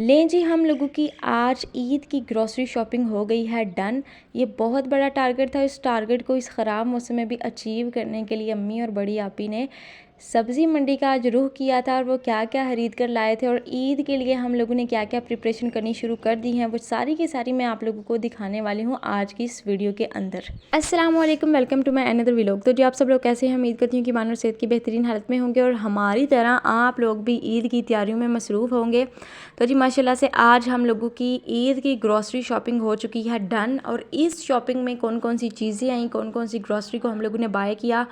लें जी, हम लोगों की आज ईद की ग्रॉसरी शॉपिंग हो गई है डन। ये बहुत बड़ा टारगेट था। इस टारगेट को इस ख़राब मौसम में भी अचीव करने के लिए अम्मी और बड़ी आपी ने सब्ज़ी मंडी का आज रुख किया था और वो क्या क्या ख़रीद कर लाए थे और ईद के लिए हम लोगों ने क्या क्या प्रिपरेशन करनी शुरू कर दी हैं, वो सारी की सारी मैं आप लोगों को दिखाने वाली हूँ आज की इस वीडियो के अंदर। अस्सलाम वालेकुम, welcome to my another vlog. तो जी आप सब लोग कैसे हैं? उम्मीद करती हूँ कि ईमान और सेहत की बेहतरीन हालत में होंगे और हमारी तरह आप लोग भी ईद की तैयारियों में मसरूफ़ होंगे। तो जी माशाल्लाह से आज हम लोगों की ईद की ग्रॉसरी शॉपिंग हो चुकी है डन। और इस शॉपिंग में कौन कौन सी चीज़ें आई, कौन कौन सी ग्रॉसरी को हम लोगों ने बाय किया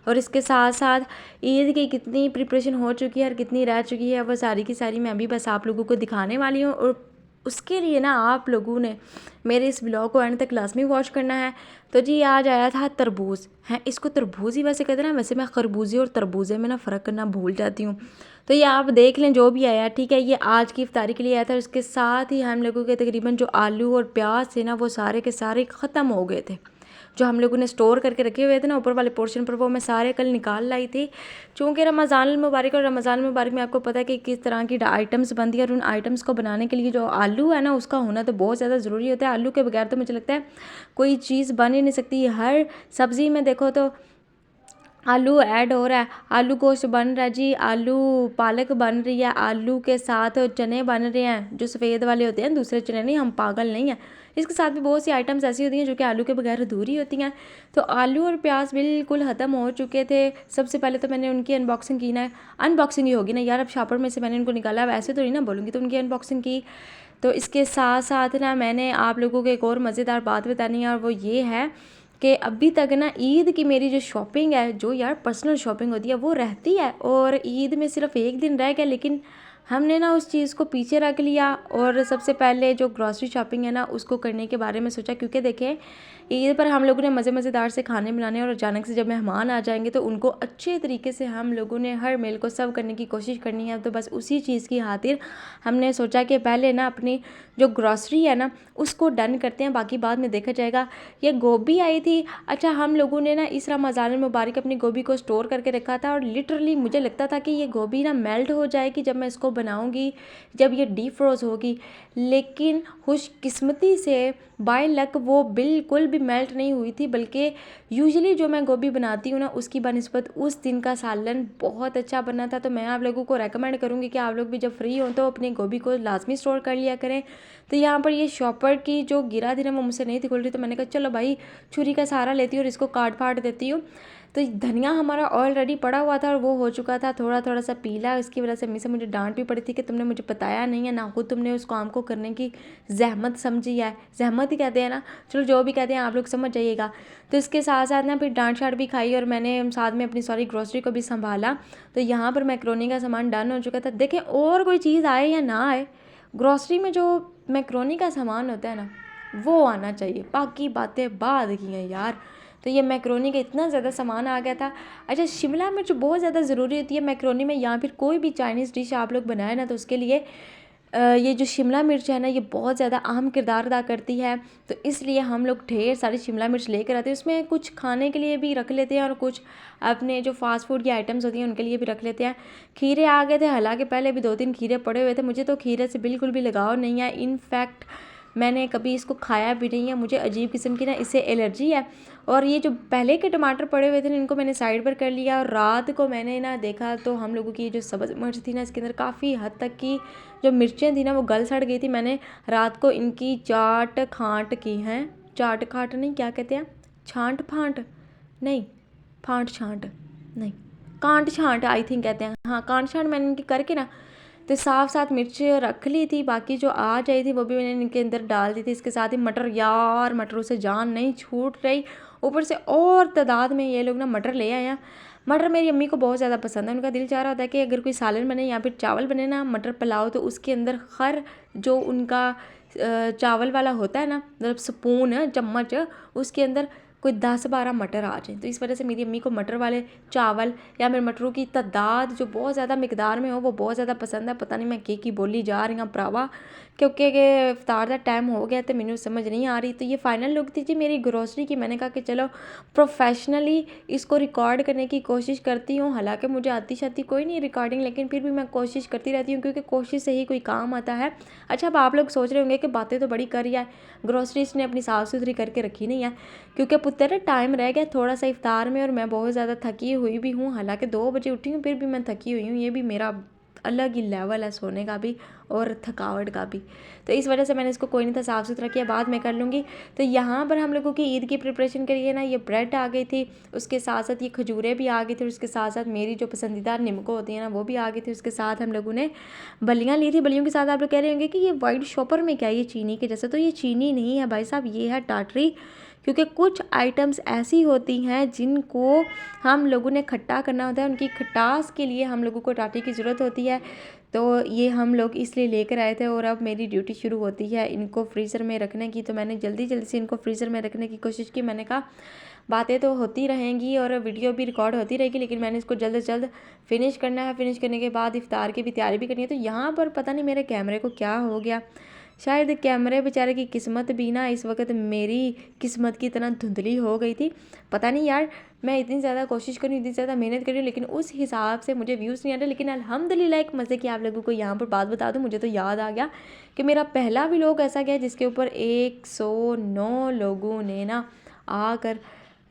और इसके साथ साथ ईद की कितनी प्रिपरेशन हो चुकी है और कितनी रह चुकी है, वो सारी की सारी मैं भी बस आप लोगों को दिखाने वाली हूँ। और उसके लिए ना आप लोगों ने मेरे इस ब्लॉग को एंड तक लाजमी वॉच करना है। तो जी आज आया था तरबूज है, इसको तरबूज ही वैसे कहते हैं ना, वैसे मैं खरबूजे और तरबूजे में ना फ़र्क करना भूल जाती हूँ। तो ये आप देख लें जो भी आया, ठीक है। ये आज की इफ्तारी के लिए आया था और इसके साथ ही हम लोगों के तकरीबन जो आलू और प्याज थे ना, वो सारे के सारे ख़त्म हो गए थे। जो हम लोगों ने स्टोर करके रखे हुए थे ना ऊपर वाले पोर्शन पर, वो मैं सारे कल निकाल लाई थी। चूँकि रमज़ान मुबारक, और रमज़ान मुबारक में आपको पता है कि किस तरह की आइटम्स बनती है और उन आइटम्स को बनाने के लिए जो आलू है ना, उसका होना तो बहुत ज़्यादा ज़रूरी होता है। आलू के बगैर तो मुझे लगता है कोई चीज़ बन ही नहीं सकती। हर सब्ज़ी में देखो तो आलू ऐड हो रहा है, आलू गोश्त बन रहा है जी, आलू पालक बन रही है, आलू के साथ चने बन रहे हैं जो सफ़ेद वाले होते हैं, दूसरे चने नहीं, हम पागल नहीं हैं। इसके साथ भी बहुत सी आइटम्स ऐसी होती हैं जो कि आलू के बगैर अधूरी होती हैं। तो आलू और प्याज बिल्कुल ख़त्म हो चुके थे। सबसे पहले तो मैंने उनकी अनबॉक्सिंग की ना, अनबॉक्सिंग ही होगी ना यार, अब शापर में से मैंने उनको निकाला, वैसे तो नहीं ना बोलूँगी, तो उनकी अनबॉक्सिंग की। तो इसके साथ साथ ना मैंने आप लोगों को एक और मज़ेदार बात बतानी है और वो ये है कि अभी तक ना ईद की मेरी जो शॉपिंग है, जो यार पर्सनल शॉपिंग होती है, वो रहती है। और ईद में सिर्फ एक दिन रह गया, लेकिन हमने ना उस चीज़ को पीछे रख लिया और सबसे पहले जो ग्रॉसरी शॉपिंग है ना, उसको करने के बारे में सोचा। क्योंकि देखें, ईद पर हम लोगों ने मज़ेदार से खाने बनाने और अचानक से जब मेहमान आ जाएंगे तो उनको अच्छे तरीके से हम लोगों ने हर मील को सर्व करने की कोशिश करनी है। तो बस उसी चीज़ की खातिर हमने सोचा कि पहले ना अपनी जो ग्रॉसरी है ना, उसको डन करते हैं, बाकी बाद में देखा जाएगा। ये गोभी आई थी, अच्छा हम लोगों ने ना इस रमज़ान मुबारक अपनी गोभी को स्टोर करके रखा था और लिटरली मुझे लगता था कि ये गोभी ना मेल्ट हो जाएगी जब मैं इसको बनाऊंगी, जब ये डीप फ्रोज होगी। लेकिन खुशकिस्मती से बाय लक वो बिल्कुल भी मेल्ट नहीं हुई थी, बल्कि यूजुअली जो मैं गोभी बनाती हूँ ना, उसकी बनिस्बत उस दिन का सालन बहुत अच्छा बना था। तो मैं आप लोगों को रेकमेंड करूँगी कि आप लोग भी जब फ्री हो तो अपनी गोभी को लाजमी स्टोर कर लिया करें। तो यहाँ पर ये शॉपर की जो गिरा थी ना, वो मुझसे नहीं थी खुल रही, तो मैंने कहा चलो भाई छुरी का सहारा लेती हूँ और इसको काट फाट देती हूँ। तो धनिया हमारा ऑलरेडी पड़ा हुआ था और वो हो चुका था थोड़ा थोड़ा सा पीला। इसकी वजह से अम्मी से मुझे डांट भी पड़ी थी कि तुमने मुझे बताया नहीं है, ना खुद तुमने उस काम को करने की जहमत समझी है। जहमत ही कहते हैं ना, चलो जो भी कहते हैं आप लोग समझ जाइएगा। तो इसके साथ साथ ना फिर डांट शाट भी खाई और मैंने साथ में अपनी सारी ग्रॉसरी को भी संभाला। तो यहाँ पर मैक्रोनी का सामान डन हो चुका था। देखें, और कोई चीज़ आए या ना आए, ग्रॉसरी में जो मैक्रोनी का सामान होता है ना, वो आना चाहिए, बाकी बातें बाद की हैं यार। तो ये मैक्रोनी का इतना ज़्यादा सामान आ गया था। अच्छा, शिमला मिर्च बहुत ज़्यादा ज़रूरी होती है मैक्रोनी में, या फिर कोई भी चाइनीज़ डिश आप लोग बनाए ना, तो उसके लिए ये जो शिमला मिर्च है ना, ये बहुत ज़्यादा अहम किरदार अदा करती है। तो इसलिए हम लोग ढेर सारी शिमला मिर्च लेकर आते हैं। उसमें कुछ खाने के लिए भी रख लेते हैं और कुछ अपने जो फास्ट फूड की आइटम्स होती हैं उनके लिए भी रख लेते हैं। खीरे आ गए थे, हालांकि पहले भी 2-3 खीरे पड़े हुए थे। मुझे तो खीरे से बिल्कुल भी लगाव नहीं है, इनफैक्ट मैंने कभी इसको खाया भी नहीं है, मुझे अजीब किस्म की ना इससे एलर्जी है। और ये जो पहले के टमाटर पड़े हुए थे इनको मैंने साइड पर कर लिया और रात को मैंने ना देखा तो हम लोगों की जो सब्ज़ मिर्च थी ना, इसके अंदर काफ़ी हद तक की जो मिर्चें थी ना, वो गल सड़ गई थी। मैंने रात को इनकी चाट खांट की हैं, चाट खाट नहीं, क्या कहते हैं, छांट फांट नहीं, फांट छांट नहीं, कांट छांट आई थिंक कहते हैं, हाँ कांट छांट मैंने इनकी करके ना तो साथ साथ मिर्च रख ली थी। बाकी जो आ जाई थी वो भी मैंने इनके अंदर डाल दी थी। इसके साथ ही मटर, यार मटरों से जान नहीं छूट रही, ऊपर से और तादाद में ये लोग ना मटर ले आए हैं। मटर मेरी अम्मी को बहुत ज़्यादा पसंद है, उनका दिल चाह रहा होता है कि अगर कोई सालन बने या फिर चावल बने ना, मटर पुलाव, तो उसके अंदर खर जो उनका चावल वाला होता है ना, मतलब स्पून चम्मच, उसके अंदर कोई 10-12 मटर आ जाएँ। तो इस वजह से मेरी अम्मी को मटर वाले चावल या फिर मटरों की तादाद जो बहुत ज़्यादा मिकदार में हो वो बहुत ज़्यादा पसंद है। पता नहीं मैं की बोली जा रही हूँ भरावा, क्योंकि इफ्तार का टाइम हो गया तो मैंने समझ नहीं आ रही। तो ये फाइनल लुक थी जी मेरी ग्रोसरी की। मैंने कहा कि चलो प्रोफेशनली इसको रिकॉर्ड करने की कोशिश करती हूँ। हालांकि मुझे आती शाती कोई नहीं रिकॉर्डिंग, लेकिन फिर भी मैं कोशिश करती रहती हूँ, क्योंकि कोशिश से ही कोई काम आता है। अच्छा, अब आप लोग सोच रहे होंगे कि बातें तो बड़ी कर रही है, ग्रोसरी इसने अपनी साफ़ सुथरी करके रखी नहीं है। क्योंकि पुत्र टाइम रह गया थोड़ा सा इफ्तार में, और मैं बहुत ज़्यादा थकी हुई भी हूँ। हालांकि 2 बजे उठी हूँ, फिर भी मैं थकी हुई हूँ। ये भी मेरा अलग ही लेवल है सोने का भी और थकावट का भी। तो इस वजह से मैंने इसको कोई नहीं था साफ़ सुथरा किया, बाद में कर लूँगी। तो यहाँ पर हम लोगों की ईद की प्रिपरेशन करिए ना, ये ब्रेड आ गई थी, उसके साथ साथ ये खजूरें भी आ गई थी, और उसके साथ साथ मेरी जो पसंदीदा निमको होती है ना वो भी आ गई थी। उसके साथ हम लोगों ने बलियाँ ली थी। बलियों के साथ आप लोग कह रहे होंगे कि ये वाइट शॉपर में क्या है, ये चीनी के जैसा। तो ये चीनी नहीं है भाई साहब, ये है टाटरी। क्योंकि कुछ आइटम्स ऐसी होती हैं जिनको हम लोगों ने खट्टा करना होता है, उनकी खटास के लिए हम लोगों को टाटरी की ज़रूरत होती है। तो ये हम लोग इसलिए लेकर आए थे, और अब मेरी ड्यूटी शुरू होती है इनको फ्रीज़र में रखने की। तो मैंने जल्दी जल्दी से इनको फ्रीज़र में रखने की कोशिश की। मैंने कहा बातें तो होती रहेंगी और वीडियो भी रिकॉर्ड होती रहेगी, लेकिन मैंने इसको जल्द से जल्द फिनिश करना है। फिनिश करने के बाद इफ्तार की भी तैयारी भी करनी है। तो यहाँ पर पता नहीं मेरे कैमरे को क्या हो गया, शायद कैमरे बेचारे की किस्मत भी ना इस वक्त मेरी किस्मत की तरह धुंधली हो गई थी। पता नहीं यार, मैं इतनी ज़्यादा कोशिश कर रही हूँ, इतनी ज़्यादा मेहनत कर रही हूँ, लेकिन उस हिसाब से मुझे व्यूज़ नहीं आ रहे। लेकिन अल्हम्दुलिल्लाह एक मज़े की आप लोगों को यहाँ पर बात बता दूँ, मुझे तो याद आ गया कि मेरा पहला व्लॉग ऐसा गया जिसके ऊपर 109 लोगों ने ना आकर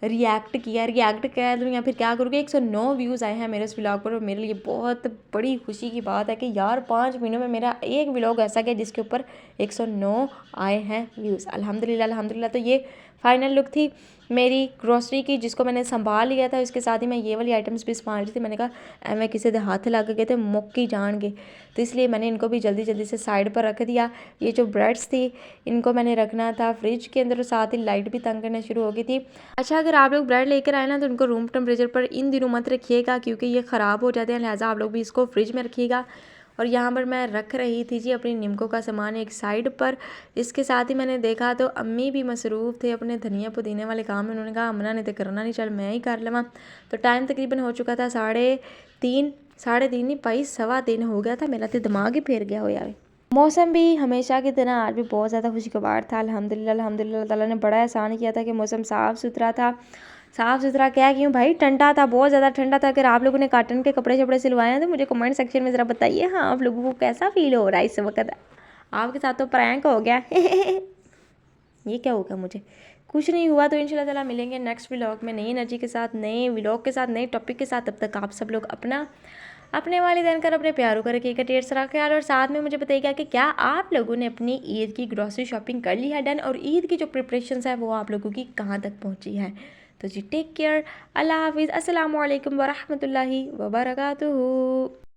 रिएक्ट किया। रिएक्ट कह दूँ या फिर क्या करूँगी, 109 व्यूज़ आए हैं मेरे उस व्लॉग पर। और मेरे लिए बहुत बड़ी खुशी की बात है कि यार 5 महीनों में मेरा एक व्लॉग ऐसा गया जिसके ऊपर 109 आए हैं व्यूज़। अल्हम्दुलिल्लाह अल्हम्दुलिल्लाह। तो ये फाइनल लुक थी मेरी ग्रोसरी की, जिसको मैंने संभाल लिया था। इसके साथ ही मैं ये वाली आइटम्स भी संभाल रही थी। मैंने कहा मैं किसी दे हाथ लग गए थे मुक्की जान गए, तो इसलिए मैंने इनको भी जल्दी जल्दी से साइड पर रख दिया। ये जो ब्रेड्स थी इनको मैंने रखना था फ्रिज के अंदर, और साथ ही लाइट भी तंग करना शुरू हो गई थी। अच्छा, अगर आप लोग ब्रेड लेकर आए ना तो उनको रूम टेम्परेचर पर इन दिनों मत रखिएगा, क्योंकि ये ख़राब हो जाते हैं। लिहाजा आप लोग भी इसको फ्रिज में रखिएगा। और यहाँ पर मैं रख रही थी जी अपनी निमकों का सामान एक साइड पर। इसके साथ ही मैंने देखा तो अम्मी भी मसरूफ़ थे अपने धनिया पुदीने वाले काम में। उन्होंने कहा अमना ने तो करना नहीं, चल मैं ही कर लवां। तो टाइम तकरीबन हो चुका था 3:30, 3:30 नहीं भाई 3:15 हो गया था। मेरा तो दिमाग ही फेर गया हो यार। मौसम भी हमेशा की तरह आज भी बहुत ज़्यादा खुशगवार था। अल्हम्दुलिल्लाह अल्हम्दुलिल्लाह, ताला ने बड़ा एहसान किया था कि मौसम साफ़ सुथरा था। साफ़ सुथरा क्या क्यों भाई, ठंडा था, बहुत ज़्यादा ठंडा था। अगर आप लोगों ने कॉटन के कपड़े शपड़े सिलवाए हैं तो मुझे कमेंट सेक्शन में ज़रा बताइए, हाँ आप लोगों को कैसा फील हो रहा है इस वक्त। आपके साथ तो प्रैंक हो गया ये क्या होगा, मुझे कुछ नहीं हुआ। तो इंशाल्लाह ताला मिलेंगे नेक्स्ट व्लॉग में नई एनर्जी के साथ, नए व्लॉग के साथ, नए टॉपिक के साथ। तब तक आप सब लोग अपने वालिदैन कर अपने प्यारों का रखिएगा ढेर सारा ख्याल। और साथ में मुझे बताइएगा कि क्या आप लोगों ने अपनी ईद की ग्रॉसरी शॉपिंग कर ली है डन, और ईद की जो प्रिपरेशंस है वो आप लोगों की कहाँ तक पहुँची है। तो जी टेक केयर, अल्लाह हाफिज़, अस्सलामु अलैकुम वरहमतुल्लाहि वबरकातुहू।